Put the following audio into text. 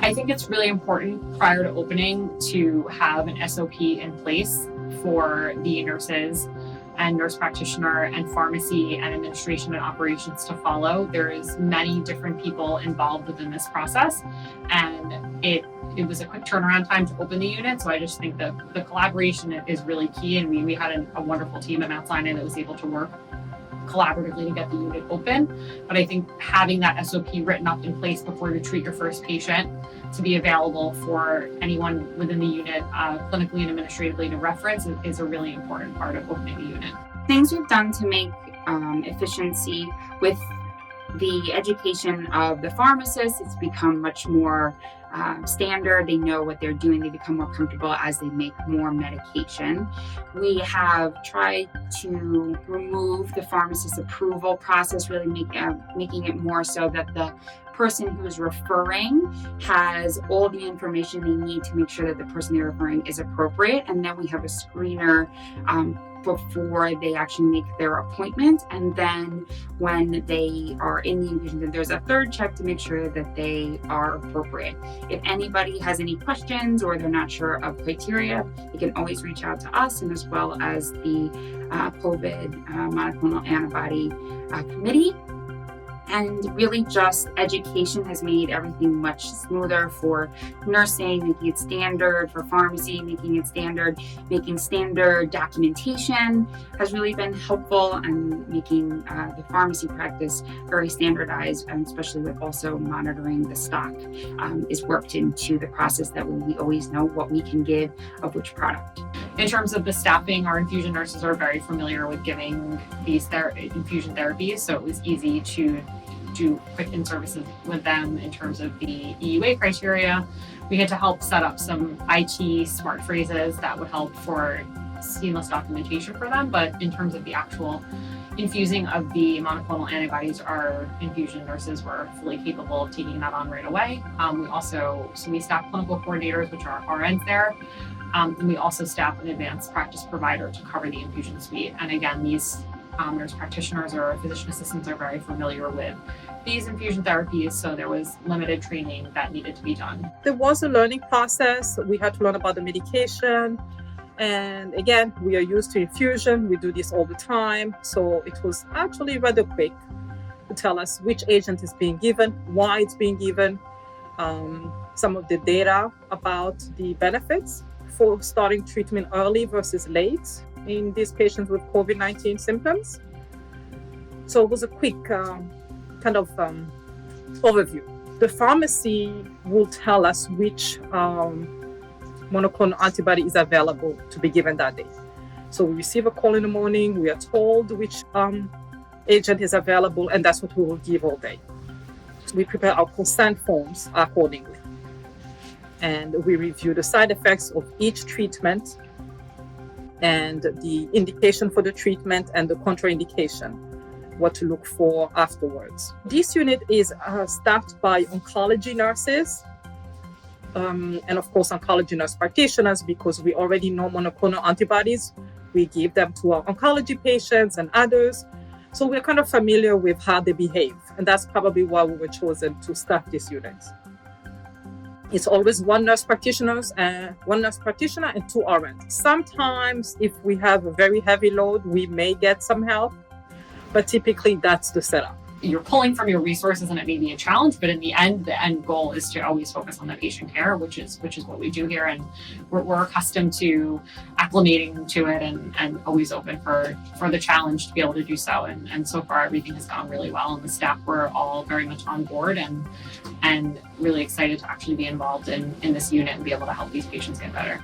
I think it's really important prior to opening to have an SOP in place for the nurses and nurse practitioner and pharmacy and administration and operations to follow. There is many different people involved within this process, and it was a quick turnaround time to open the unit. So I just think that the collaboration is really key, and we had a wonderful team at Mount Sinai that was able to work collaboratively to get the unit open. But I think having that SOP written up in place before you treat your first patient to be available for anyone within the unit clinically and administratively to reference is a really important part of opening the unit. Things we've done to make efficiency with the education of the pharmacists, it's become much more standard. They know what they're doing. They become more comfortable as they make more medication. We have tried to remove the pharmacist approval process, really making it more so that the person who is referring has all the information they need to make sure that the person they're referring is appropriate. And then we have a screener before they actually make their appointment. And then when they are in the infusion, then there's a third check to make sure that they are appropriate. If anybody has any questions or they're not sure of criteria, they can always reach out to us, and as well as the COVID monoclonal antibody committee. And really just education has made everything much smoother for nursing, making it standard, for pharmacy, making it standard, making standard documentation has really been helpful, and making the pharmacy practice very standardized, and especially with also monitoring the stock is worked into the process that we always know what we can give of which product. In terms of the staffing, our infusion nurses are very familiar with giving these infusion therapies, so it was easy to do quick in-services with them in terms of the EUA criteria. We had to help set up some IT smart phrases that would help for seamless documentation for them, but in terms of the actual infusing of the monoclonal antibodies, our infusion nurses were fully capable of taking that on right away. We staff clinical coordinators, which are RNs there. And we also staff an advanced practice provider to cover the infusion suite. And again, these nurse practitioners or physician assistants are very familiar with these infusion therapies, so there was limited training that needed to be done. There was a learning process. We had to learn about the medication. And again, we are used to infusion. We do this all the time. So it was actually rather quick to tell us which agent is being given, why it's being given, some of the data about the benefits for starting treatment early versus late in these patients with COVID-19 symptoms. So it was a quick overview. The pharmacy will tell us which monoclonal antibody is available to be given that day. So we receive a call in the morning, we are told which agent is available, and that's what we will give all day. So we prepare our consent forms accordingly. And we review the side effects of each treatment and the indication for the treatment and the contraindication, what to look for afterwards. This unit is staffed by oncology nurses and of course oncology nurse practitioners, because we already know monoclonal antibodies. We give them to our oncology patients and others. So we're kind of familiar with how they behave. And that's probably why we were chosen to staff this unit. It's always one nurse practitioner and two RNs. Sometimes if we have a very heavy load, we may get some help, but typically that's the setup. You're pulling from your resources and it may be a challenge, but in the end goal is to always focus on the patient care, which is what we do here. And we're accustomed to acclimating to it and always open for the challenge to be able to do so. And so far everything has gone really well, and the staff were all very much on board and really excited to actually be involved in this unit and be able to help these patients get better.